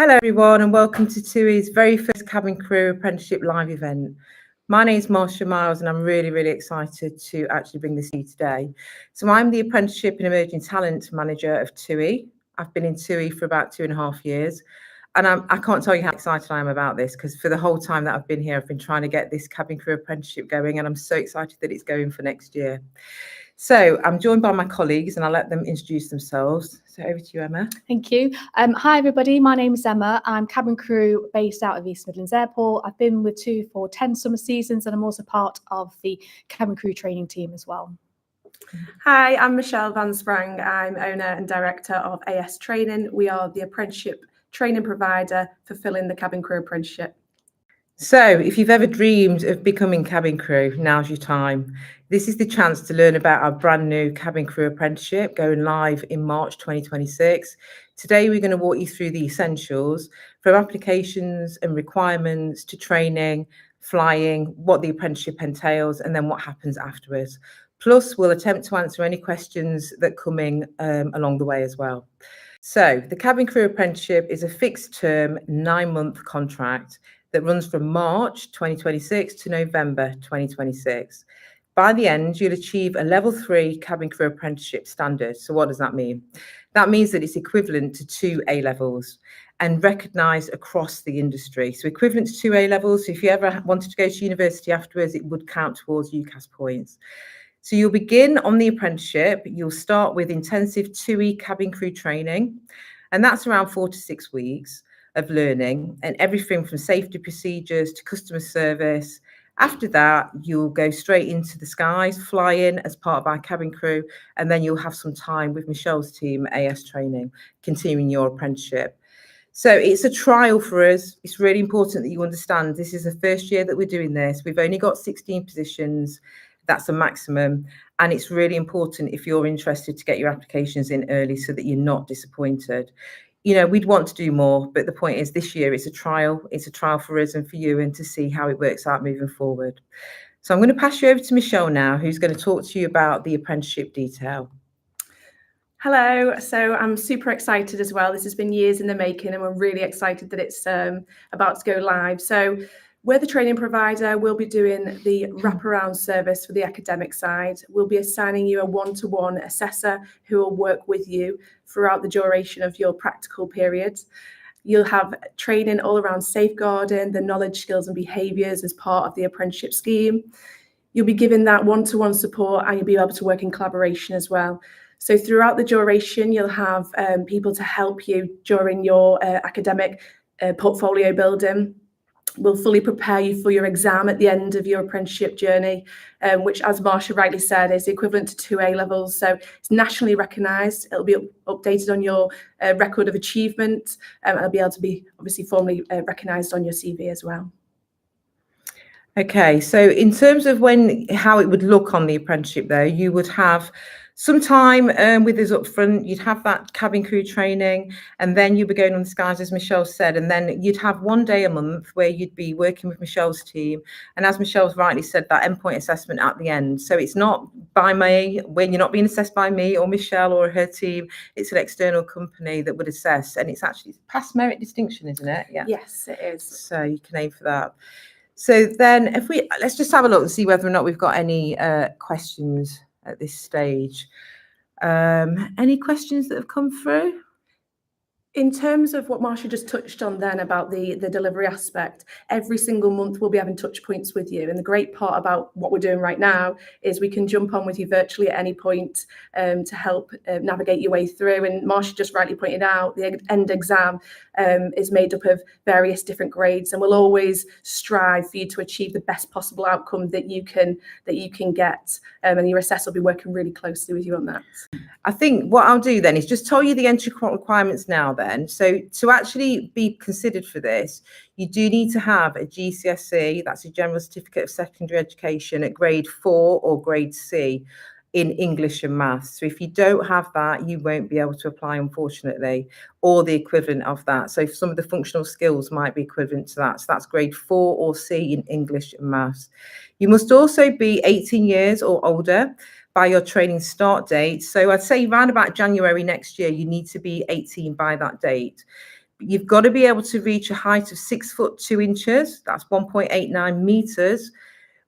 Hello everyone and welcome to TUI's very first Cabin Crew Apprenticeship live event. My name is Marsha Miles and I'm really excited to actually bring this to you today. So I'm the Apprenticeship and Emerging Talent Manager of TUI. I've been in TUI for about 2.5 years and I can't tell you how excited I am about this because for the whole time that I've been here, I've been trying to get this Cabin Crew Apprenticeship going and I'm so excited that it's going for next year. So I'm joined by my colleagues and I'll let them introduce themselves. So over to you, Emma. Thank you. Hi, everybody. My name is Emma. I'm cabin crew based out of East Midlands Airport. I've been with TUI for 10 summer seasons and I'm also part of the cabin crew training team as well. Hi, I'm Michelle Van Sprang. I'm owner and director of AS Training. We are the apprenticeship training provider fulfilling the cabin crew apprenticeship. So if you've ever dreamed of becoming cabin crew, now's your time. This is the chance to learn about our brand new cabin crew apprenticeship going live in March 2026. Today, we're going to walk you through the essentials from applications and requirements to training, flying, what the apprenticeship entails, and then what happens afterwards. Plus, we'll attempt to answer any questions that come in along the way as well. So the cabin crew apprenticeship is a fixed term 9-month contract that runs from March 2026 to November 2026. By the end, you'll achieve a level 3 cabin crew apprenticeship standard. So what does that mean? That means that it's equivalent to 2 A-levels and recognised across the industry. So equivalent to 2 A-levels. So if you ever wanted to go to university afterwards, it would count towards UCAS points. So you'll begin on the apprenticeship. You'll start with intensive TUI cabin crew training, and that's around 4 to 6 weeks of learning and everything from safety procedures to customer service. After that, you'll go straight into the skies, fly in as part of our cabin crew, and then you'll have some time with Michelle's team, AS Training, continuing your apprenticeship. So it's a trial for us. It's really important that you understand this is the first year that we're doing this. We've only got 16 positions. That's a maximum. And it's really important if you're interested to get your applications in early so that you're not disappointed. You know, we'd want to do more, but the point is this year it's a trial. It's a trial for us and for you and to see how it works out moving forward. So I'm going to pass you over to Michelle now, who's going to talk to you about the apprenticeship detail. Hello, so I'm super excited as well. This has been years in the making and we're really excited that it's about to go live. So we're the training provider. We'll be doing the wraparound service for the academic side. We'll be assigning you a one-to-one assessor who will work with you throughout the duration of your practical period. You'll have training all around safeguarding, the knowledge, skills and behaviours as part of the apprenticeship scheme. You'll be given that one-to-one support and you'll be able to work in collaboration as well. So throughout the duration, you'll have people to help you during your academic portfolio building. We'll fully prepare you for your exam at the end of your apprenticeship journey, which, as Marsha rightly said, is the equivalent to 2 A-levels. So it's nationally recognised. It'll be updated on your record of achievement, and it'll be able to be obviously formally recognised on your CV as well. Okay, so in terms of how it would look on the apprenticeship, though, you would have some time with us up front. You'd have that cabin crew training, and then you'd be going on the skies, as Michelle said, and then you'd have 1 day a month where you'd be working with Michelle's team. And as Michelle's rightly said, that endpoint assessment at the end. So it's not by me, when you're not being assessed by me or Michelle or her team, it's an external company that would assess. And it's actually past merit distinction, isn't it? Yeah. Yes, it is. So you can aim for that. So then let's just have a look and see whether or not we've got any questions at this stage. Any questions that have come through? In terms of what Marsha just touched on then about the delivery aspect, every single month we'll be having touch points with you. And the great part about what we're doing right now is we can jump on with you virtually at any point to help navigate your way through. And Marsha just rightly pointed out, the end exam is made up of various different grades, and we'll always strive for you to achieve the best possible outcome that you can get. And your assessor will be working really closely with you on that. I think what I'll do then is just tell you the entry requirements now then. So to actually be considered for this, you do need to have a GCSE, that's a General Certificate of Secondary Education at grade 4 or grade C in English and maths. So if you don't have that, you won't be able to apply, unfortunately, or the equivalent of that. So some of the functional skills might be equivalent to that. So that's grade 4 or C in English and maths. You must also be 18 years or older by your training start date. So I'd say around about January next year, you need to be 18 by that date. You've got to be able to reach a height of 6'2". That's 1.89 meters.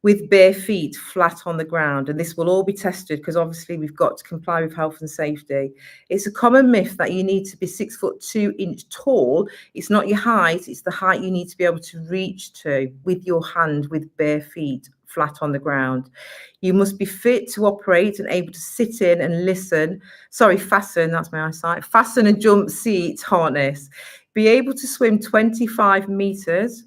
With bare feet flat on the ground. And this will all be tested because obviously we've got to comply with health and safety. It's a common myth that you need to be 6'2" tall. It's not your height, it's the height you need to be able to reach to with your hand with bare feet flat on the ground. You must be fit to operate and able to sit in and fasten, that's my eyesight, fasten a jump seat harness. Be able to swim 25 meters.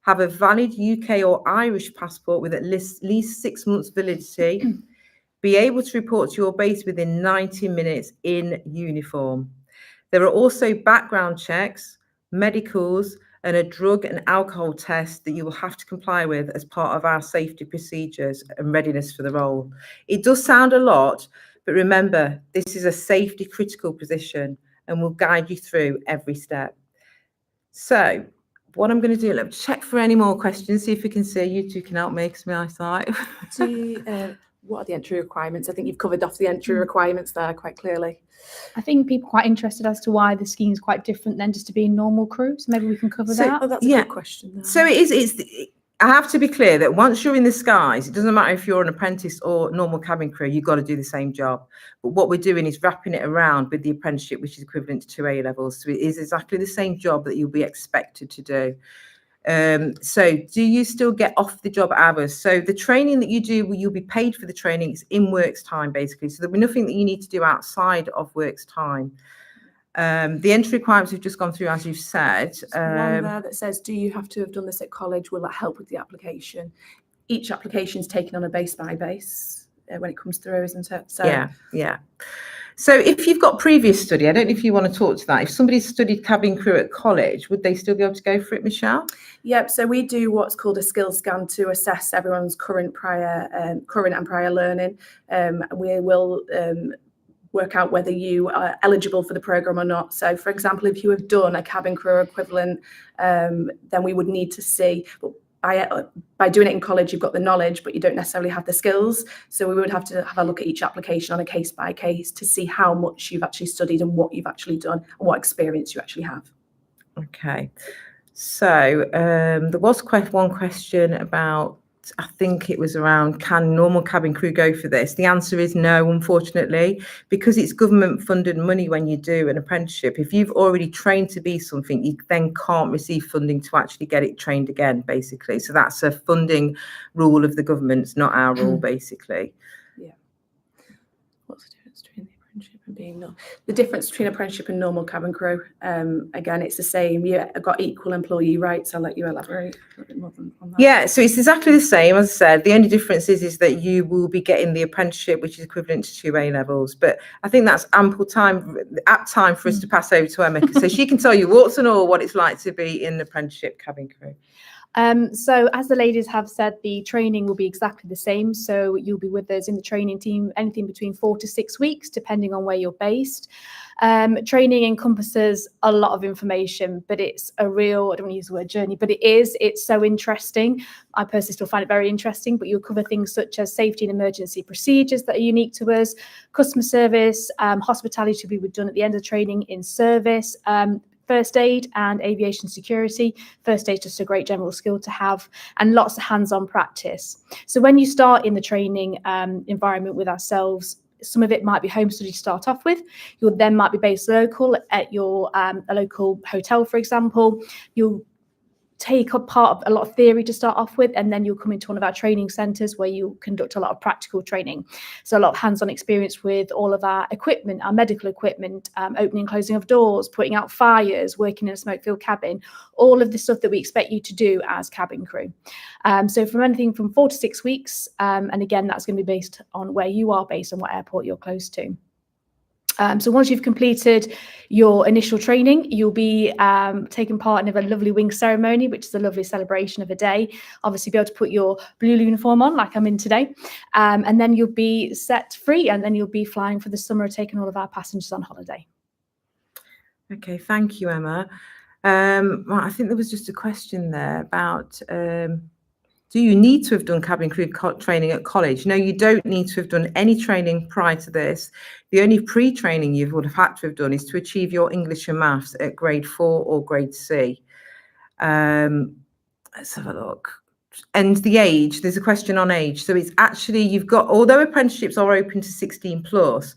Have a valid UK or Irish passport with at least 6 months validity. Be able to report to your base within 90 minutes in uniform. There are also background checks, medicals, and a drug and alcohol test that you will have to comply with as part of our safety procedures and readiness for the role. It does sound a lot, but remember, this is a safety critical position and will guide you through every step. So, what I'm going to do, let me check for any more questions, see if we can see. You two can help me because my eyesight. What are the entry requirements? I think you've covered off the entry requirements there quite clearly. I think people are quite interested as to why the scheme is quite different than just to be a normal crew. So maybe we can cover that. Oh, that's a good question. There. So I have to be clear that once you're in the skies, it doesn't matter if you're an apprentice or normal cabin crew, you've got to do the same job. But what we're doing is wrapping it around with the apprenticeship, which is equivalent to 2 A levels. So it is exactly the same job that you'll be expected to do. So do you still get off the job hours? So the training that you do, you'll be paid for the training. It's in works time, basically. So there'll be nothing that you need to do outside of works time. The entry requirements we've just gone through, as you've said. One there that says, do you have to have done this at college? Will that help with the application? Each application is taken on a base by base when it comes through, isn't it? So yeah. So if you've got previous study, I don't know if you want to talk to that. If somebody studied cabin crew at college, would they still be able to go for it, Michelle? Yep. So we do what's called a skills scan to assess everyone's current and prior learning. We will work out whether you are eligible for the programme or not. So, for example, if you have done a cabin crew equivalent, then we would need to see. By doing it in college, you've got the knowledge, but you don't necessarily have the skills. So we would have to have a look at each application on a case by case to see how much you've actually studied and what you've actually done and what experience you actually have. Okay. So there was one question about, I think it was around, can normal cabin crew go for this? The answer is no, unfortunately, because it's government funded money when you do an apprenticeship. If you've already trained to be something, you then can't receive funding to actually get it trained again, basically. So that's a funding rule of the government, it's not our rule, basically. Yeah. What's the difference between the apprenticeship and being not? The difference between apprenticeship and normal cabin crew, again, it's the same. You've got equal employee rights. I'll let you elaborate a little bit more on that. Yeah, so it's exactly the same. As I said, the only difference is that you will be getting the apprenticeship, which is equivalent to 2 A levels. But I think that's apt time for us to pass over to Emma, so she can tell you warts and all what it's like to be in the apprenticeship cabin crew. So as the ladies have said, the training will be exactly the same. So you'll be with us in the training team, anything between 4 to 6 weeks, depending on where you're based. Training encompasses a lot of information, but it's a real, I don't want to use the word journey, but it's so interesting. I personally still find it very interesting, but you'll cover things such as safety and emergency procedures that are unique to us, customer service, hospitality will be done at the end of the training in service, first aid and aviation security. First aid is just a great general skill to have, and lots of hands-on practice. So when you start in the training environment with ourselves, some of it might be home study to start off with. You then might be based local at your a local hotel, for example. You'll take a part of a lot of theory to start off with, and then you'll come into one of our training centres where you conduct a lot of practical training. So a lot of hands-on experience with all of our equipment, our medical equipment, opening and closing of doors, putting out fires, working in a smoke-filled cabin, all of the stuff that we expect you to do as cabin crew. So from anything from 4 to 6 weeks, and again, that's going to be based on where you are based and what airport you're close to. So once you've completed your initial training, you'll be taking part in a lovely wing ceremony, which is a lovely celebration of a day. Obviously, be able to put your blue uniform on, like I'm in today, and then you'll be set free, and then you'll be flying for the summer, taking all of our passengers on holiday. Okay, thank you, Emma. Right, I think there was just a question there about Do you need to have done cabin crew training at college? No, you don't need to have done any training prior to this. The only pre-training you would have had to have done is to achieve your English and maths at grade 4 or grade C. Let's have a look. And the age, there's a question on age. So it's actually, you've got, although apprenticeships are open to 16 plus,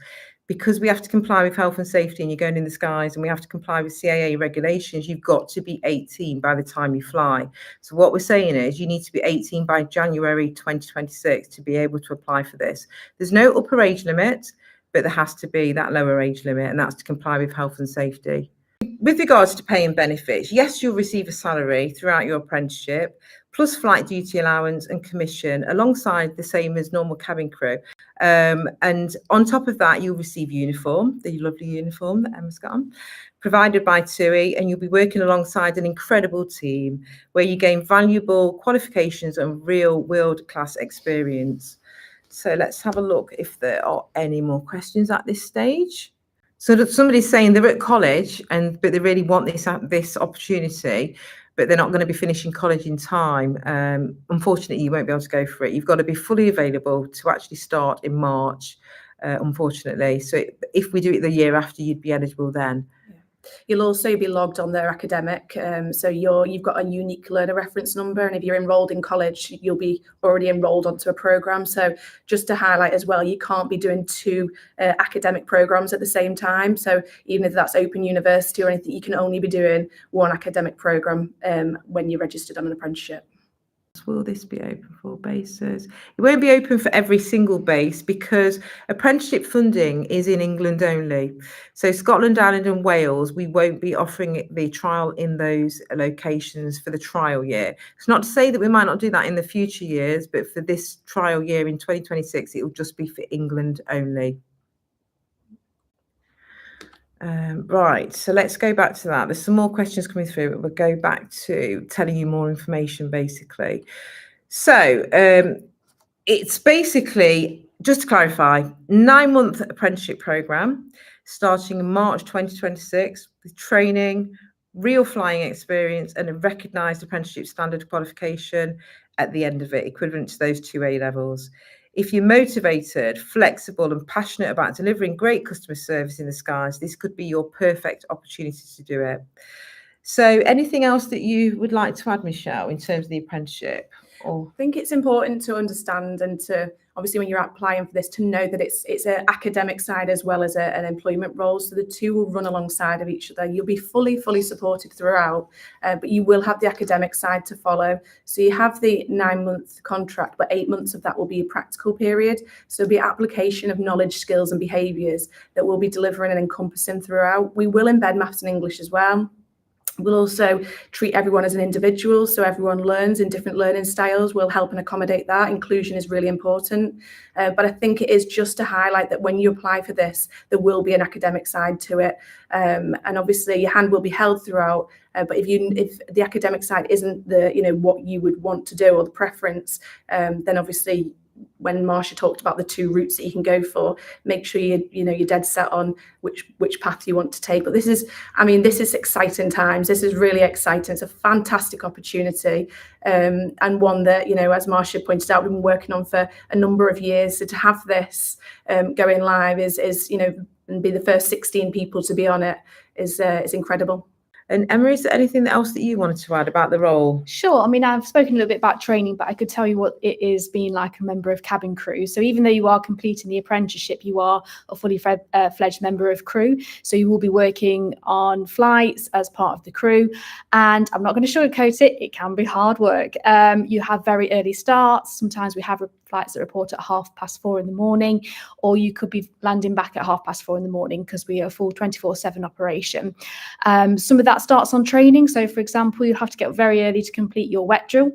because we have to comply with health and safety and you're going in the skies and we have to comply with CAA regulations, you've got to be 18 by the time you fly. So what we're saying is you need to be 18 by January 2026 to be able to apply for this. There's no upper age limit, but there has to be that lower age limit, and that's to comply with health and safety. With regards to pay and benefits, yes, you'll receive a salary throughout your apprenticeship, plus flight duty allowance and commission, alongside the same as normal cabin crew. And on top of that, you'll receive uniform, the lovely uniform that Emma's got on, provided by TUI, and you'll be working alongside an incredible team where you gain valuable qualifications and real world-class experience. So let's have a look if there are any more questions at this stage. So that somebody's saying they're at college but they really want this opportunity, but they're not going to be finishing college in time. Unfortunately, you won't be able to go for it. You've got to be fully available to actually start in March, unfortunately. So if we do it the year after, you'd be eligible then. You'll also be logged on their academic, so you've got a unique learner reference number, and if you're enrolled in college, you'll be already enrolled onto a programme. So just to highlight as well, you can't be doing two academic programmes at the same time. So even if that's Open University or anything, you can only be doing one academic programme when you're registered on an apprenticeship. Will this be open for all bases? It won't be open for every single base because apprenticeship funding is in England only. So Scotland, Ireland and Wales, we won't be offering the trial in those locations for the trial year. It's not to say that we might not do that in the future years, but for this trial year in 2026, it will just be for England only. Right, so let's go back to that. There's some more questions coming through, but we'll go back to telling you more information, basically. So it's basically, just to clarify, 9-month apprenticeship programme starting in March 2026 with training, real flying experience and a recognised apprenticeship standard qualification at the end of it, equivalent to those 2 A levels. If you're motivated, flexible and passionate about delivering great customer service in the skies, this could be your perfect opportunity to do it. So anything else that you would like to add, Michelle, in terms of the apprenticeship? Or I think it's important to understand and to, obviously when you're applying for this, to know that it's an academic side as well as an employment role. So the two will run alongside of each other. You'll be fully supported throughout, but you will have the academic side to follow. So you have the 9-month contract, but 8 months of that will be a practical period. So it'll be application of knowledge, skills and behaviours that we'll be delivering and encompassing throughout. We will embed maths and English as well. We'll also treat everyone as an individual, so everyone learns in different learning styles. We'll help and accommodate that. Inclusion is really important. But I think it is just to highlight that when you apply for this, there will be an academic side to it. And obviously your hand will be held throughout. But if the academic side isn't what you would want to do or the preference, then obviously when Marcia talked about the 2 routes that you can go for, make sure you're dead set on which path you want to take. But this is exciting times. This is really exciting. It's a fantastic opportunity, and one that, as Marcia pointed out, we've been working on for a number of years. So to have this going live is and be the first 16 people to be on it is incredible. And Emma, is there anything else that you wanted to add about the role? Sure. I mean, I've spoken a little bit about training, but I could tell you what it is being like a member of cabin crew. So even though you are completing the apprenticeship, you are a fully fledged member of crew. So you will be working on flights as part of the crew. And I'm not going to sugarcoat it. It can be hard work. You have very early starts. Sometimes we have flights that report at 4:30 in the morning, or you could be landing back at 4:30 in the morning because we are a full 24/7 operation. Some of that starts on training. So for example, you have to get up very early to complete your wet drill,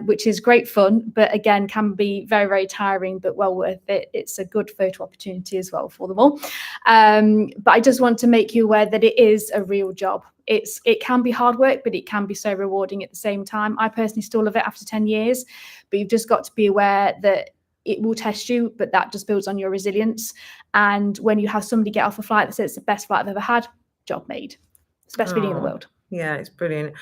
which is great fun, but again, can be very, very tiring, but well worth it. It's a good photo opportunity as well for them all. But I just want to make you aware that it is a real job. It can be hard work, but it can be so rewarding at the same time. I personally still love it after 10 years, but you've just got to be aware that it will test you, but that just builds on your resilience. And when you have somebody get off a flight that says it's the best flight I've ever had, job made. It's the best feeling in the world. Yeah, it's brilliant.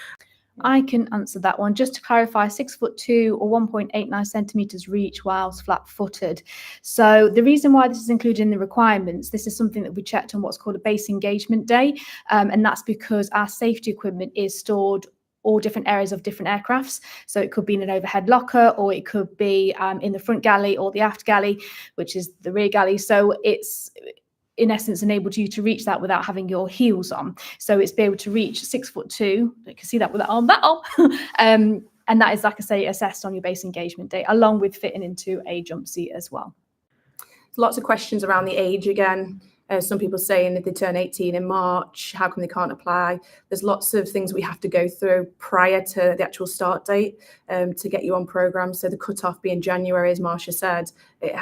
I can answer that one. Just to clarify, 6'2" or 1.89 centimeters reach whilst flat-footed. So the reason why this is included in the requirements, this is something that we checked on what's called a base engagement day, and that's because our safety equipment is stored all different areas of different aircrafts. So it could be in an overhead locker, or it could be in the front galley or the aft galley, which is the rear galley. So it's in essence enabled you to reach that without having your heels on. So it's be able to reach 6'2". You can see that with that arm, and that is, like I say, assessed on your base engagement day, along with fitting into a jump seat as well. Lots of questions around the age again. Some people saying if they turn 18 in March, how come they can't apply? There's lots of things we have to go through prior to the actual start date to get you on programme. So the cut-off being January, as Marcia said,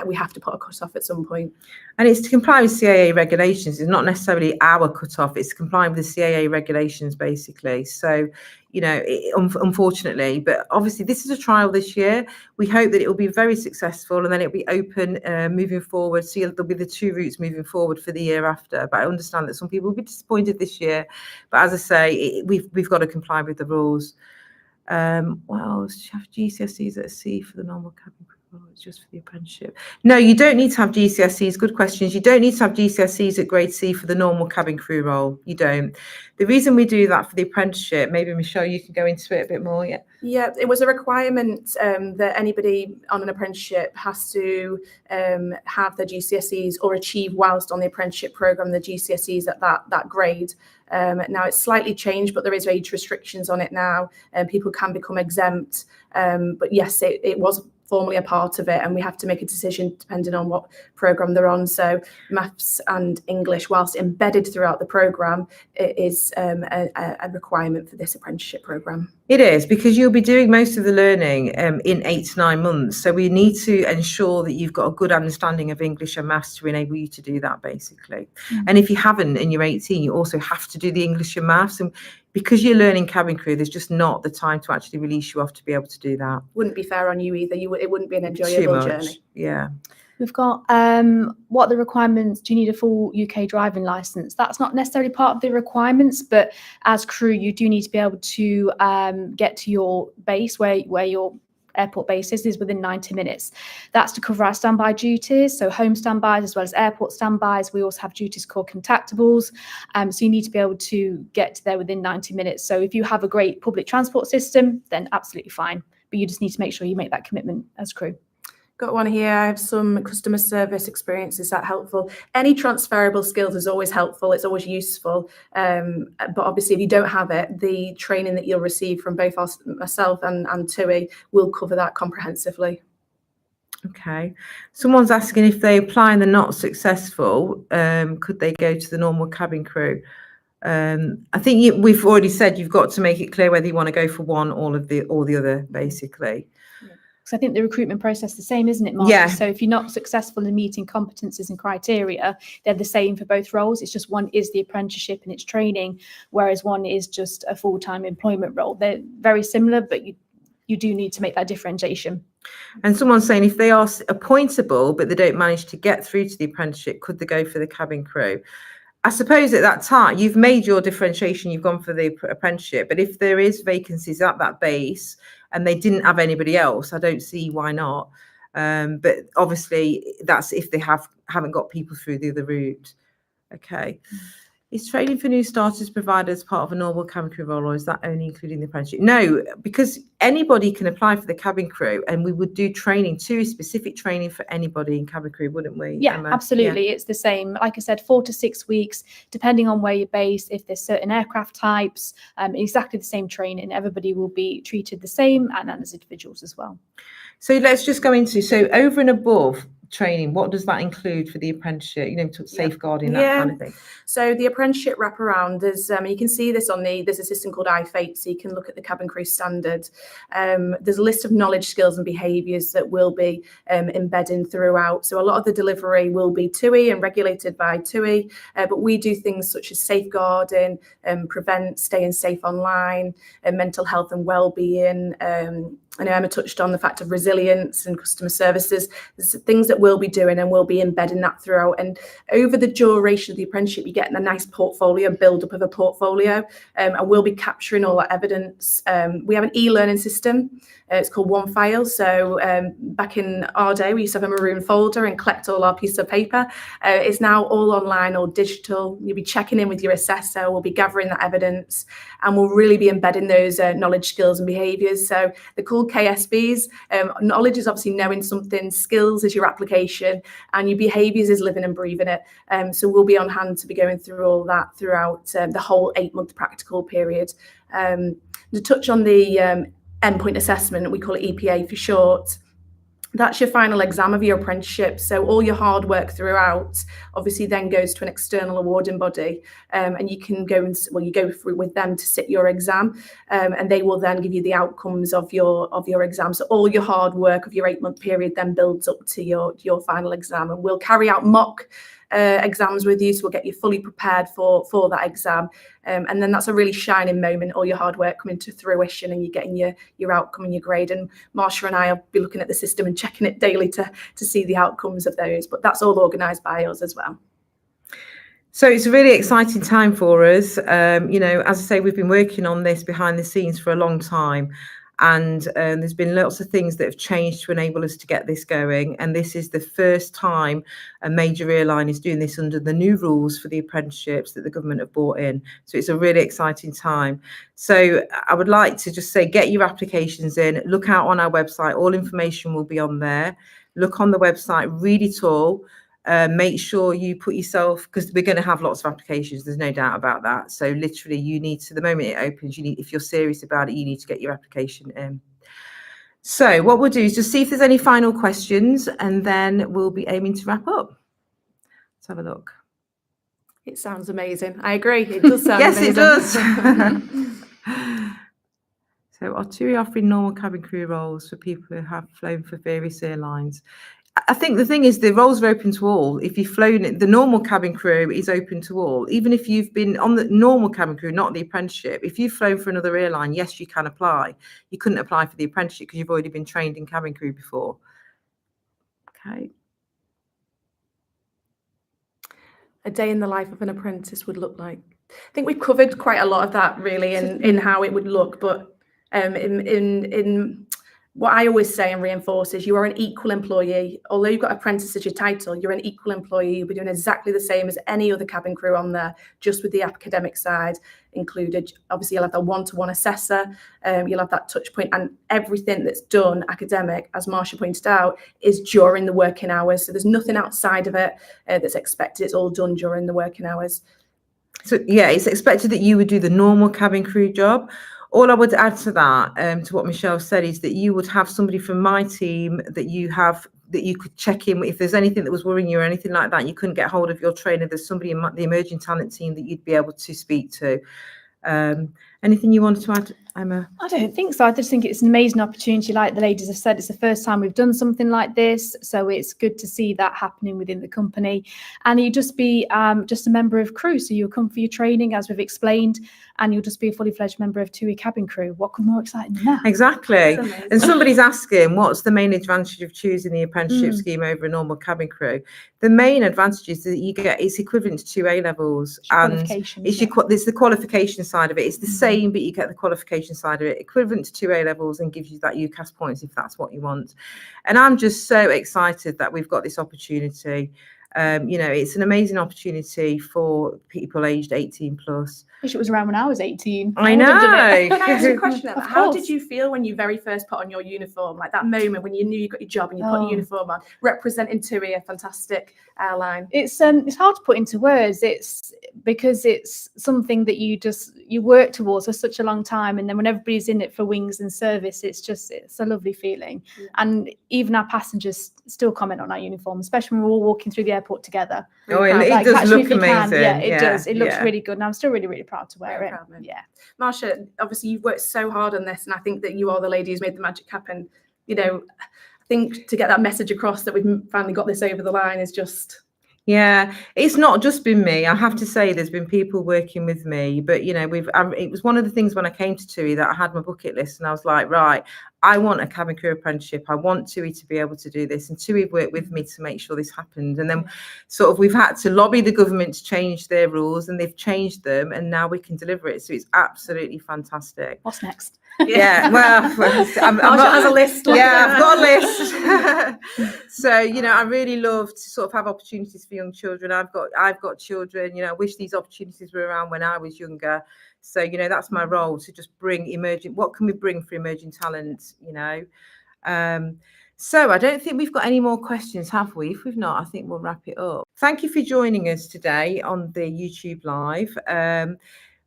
we have to put a cut-off at some point. And it's to comply with CAA regulations. It's not necessarily our cut-off. It's complying with the CAA regulations, basically. So, you know, unfortunately, but obviously this is a trial this year. We hope that it will be very successful, and then it'll be open moving forward. So there'll be the 2 routes moving forward for the year after. But I understand that some people will be disappointed this year. But as I say, we've got to comply with the rules. What else? Do you have GCSEs at a C for the normal cabin crew? It's just for the apprenticeship. No, you don't need to have GCSEs. Good questions. You don't need to have GCSEs at grade C for the normal cabin crew role. You don't. The reason we do that for the apprenticeship, maybe Michelle, you can go into it a bit more. Yeah, it was a requirement that anybody on an apprenticeship has to have their GCSEs or achieve whilst on the apprenticeship programme the GCSEs at that grade. Now it's slightly changed, but there is age restrictions on it now, and people can become exempt. But yes, it was formally a part of it, and we have to make a decision depending on what programme they're on. So maths and English, whilst embedded throughout the programme, it is a requirement for this apprenticeship programme. It is, because you'll be doing most of the learning in 8 to 9 months. So we need to ensure that you've got a good understanding of English and maths to enable you to do that, basically. Mm-hmm. And if you haven't and you're 18, you also have to do the English and maths. And because you're learning cabin crew, there's just not the time to actually release you off to be able to do that. Wouldn't be fair on you either. It wouldn't be an enjoyable journey. Yeah. We've got what are the requirements? Do you need a full UK driving licence? That's not necessarily part of the requirements, but as crew, you do need to be able to get to your base where your airport base is within 90 minutes. That's to cover our standby duties, so home standbys as well as airport standbys. We also have duties called contactables, so you need to be able to get there within 90 minutes. So if you have a great public transport system, then absolutely fine, but you just need to make sure you make that commitment as crew. Got one here. I have some customer service experience. Is that helpful? Any transferable skills is always helpful. It's always useful. But obviously, if you don't have it, the training that you'll receive from both myself and TUI will cover that comprehensively. Okay. Someone's asking if they apply and they're not successful, could they go to the normal cabin crew? I think we've already said you've got to make it clear whether you want to go for one or the other, basically. Because I think the recruitment process is the same, isn't it, Marcia? Yeah. So if you're not successful in meeting competencies and criteria, they're the same for both roles. It's just one is the apprenticeship and its training, whereas one is just a full-time employment role. They're very similar, but you do need to make that differentiation. And someone's saying if they are appointable, but they don't manage to get through to the apprenticeship, could they go for the cabin crew? I suppose at that time, you've made your differentiation, you've gone for the apprenticeship, but if there is vacancies at that base and they didn't have anybody else, I don't see why not. But obviously, that's if they haven't got people through the other route. Okay. Is training for new starters provided as part of a normal cabin crew role, or is that only including the apprenticeship? No, because anybody can apply for the cabin crew, and we would do training too, specific training for anybody in cabin crew, wouldn't we? Yeah, Emma? absolutely. Yeah. It's the same. Like I said, 4 to 6 weeks, depending on where you're based. If there's certain aircraft types, exactly the same training. Everybody will be treated the same, and as individuals as well. So let's just go into, so over and above training, what does that include for the apprenticeship? You know, safeguarding, that kind of thing. So the apprenticeship wraparound, there's you can see this there's a system called IFATE, so you can look at the cabin crew standard. There's a list of knowledge, skills and behaviours that will be embedding throughout. So a lot of the delivery will be TUI and regulated by TUI, but we do things such as safeguarding, prevent, staying safe online, mental health and well-being, I know Emma touched on the fact of resilience and customer services. There's things that we'll be doing, and we'll be embedding that throughout. And over the duration of the apprenticeship, you get a nice portfolio, build up of a portfolio, and we'll be capturing all that evidence. We have an e-learning system. It's called OneFile. So back in our day, we used to have a maroon folder and collect all our pieces of paper. It's now all online or digital. You'll be checking in with your assessor. We'll be gathering that evidence, and we'll really be embedding those knowledge, skills, and behaviours. So they're called KSBs. Knowledge is obviously knowing something. Skills is your application, and your behaviours is living and breathing it. So we'll be on hand to be going through all that throughout the whole 8-month practical period. To touch on the endpoint assessment, we call it EPA for short. That's your final exam of your apprenticeship. So all your hard work throughout obviously then goes to an external awarding body, and you can go and, well, you go through with them to sit your exam, and they will then give you the outcomes of your exam. So all your hard work of your 8-month period then builds up to your final exam, and we'll carry out mock exams with you, so we'll get you fully prepared for that exam, and then that's a really shining moment, all your hard work coming to fruition, and you're getting your outcome and your grade. And Marsha and I will be looking at the system and checking it daily to see the outcomes of those, but that's all organised by us as well. So it's a really exciting time for us. You know, as I say, we've been working on this behind the scenes for a long time, and there's been lots of things that have changed to enable us to get this going. And this is the first time a major airline is doing this under the new rules for the apprenticeships that the government have brought in. So it's a really exciting time. So I would like to just say, get your applications in, look out on our website, all information will be on there. Look on the website, read it all. Make sure you put yourself, because we're going to have lots of applications, there's no doubt about that. So literally you need to, the moment it opens, you need, if you're serious about it, you need to get your application in. So what we'll do is just see if there's any final questions, and then we'll be aiming to wrap up. Let's have a look. It sounds amazing. I agree. It does sound yes, amazing. It does. So are TUI offering normal cabin crew roles for people who have flown for various airlines? I think the thing is, the roles are open to all. If you've flown, the normal cabin crew is open to all. Even if you've been on the normal cabin crew, not the apprenticeship. If you've flown for another airline, yes, you can apply. You couldn't apply for the apprenticeship because you've already been trained in cabin crew before. Okay. A day in the life of an apprentice would look like. I think we've covered quite a lot of that really in how it would look, but in what I always say and reinforce is you are an equal employee. Although you've got apprentice as your title, you're an equal employee. You'll be doing exactly the same as any other cabin crew on there, just with the academic side included. Obviously, you'll have that one-to-one assessor, you'll have that touch point, and everything that's done academic, as Marsha pointed out, is during the working hours. So there's nothing outside of it that's expected. It's all done during the working hours. So yeah, it's expected that you would do the normal cabin crew job. All I would add to that, to what Michelle said, is that you would have somebody from my team that you could check in if there's anything that was worrying you or anything like that. You couldn't get hold of your trainer. There's somebody in the emerging talent team that you'd be able to speak to. Anything you wanted to add, Emma? I don't think so. I just think it's an amazing opportunity. Like the ladies have said, it's the first time we've done something like this. So it's good to see that happening within the company. And you just be just a member of crew. So you'll come for your training, as we've explained, and you'll just be a fully fledged member of TUI cabin crew. What could be more exciting than that? Exactly. And somebody's asking, what's the main advantage of choosing the apprenticeship scheme over a normal cabin crew? The main advantage is that you get, it's equivalent to 2 A-levels, and it's the qualification side of it. It's the same, but you get the qualification side of it, equivalent to 2 A-levels, and gives you that UCAS points if that's what you want. And I'm just so excited that we've got this opportunity. You know, it's an amazing opportunity for people aged 18 plus. I wish it was around when I was 18. I know. Can I ask you a question? How did you feel when you very first put on your uniform? Like that moment when you knew you got your job and you put your uniform on, representing TUI, a fantastic airline. It's hard to put into words. It's because it's something that you work towards for such a long time, and then when everybody's in it for wings and service, it's a lovely feeling. Yeah. And even our passengers still comment on our uniform, especially when we're all walking through the airport together. Oh, it does look amazing. Yeah, it does. It looks really good, and I'm still really, really proud to wear it. Yeah. Marsha, obviously you've worked so hard on this, and I think that you are the lady who's made the magic happen. You know, I think to get that message across that we've finally got this over the line is just... Yeah, it's not just been me. I have to say there's been people working with me, but you know, it was one of the things when I came to TUI that I had my bucket list, and I was like, right, I want a cabin crew apprenticeship. I want TUI to be able to do this, and TUI worked with me to make sure this happened. And then sort of we've had to lobby the government to change their rules, and they've changed them, and now we can deliver it. So it's absolutely fantastic. What's next? Yeah, well, Marsha has a list. Yeah, I've got a list. So, you know, I really love to sort of have opportunities for young children. I've got children, you know, I wish these opportunities were around when I was younger. So, you know, that's my role, to just bring what can we bring for emerging talent, you know. So I don't think we've got any more questions, have we? If we've not, I think we'll wrap it up. Thank you for joining us today on the YouTube Live.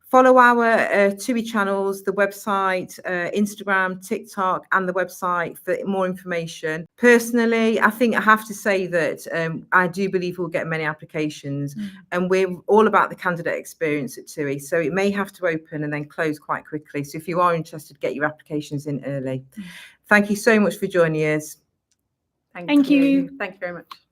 Follow our TUI channels, the website, Instagram, TikTok, and the website for more information. Personally, I think I have to say that I do believe we'll get many applications, and we're all about the candidate experience at TUI. So it may have to open and then close quite quickly. So if you are interested, get your applications in early. Thank you so much for joining us. Thank you. Thank you very much.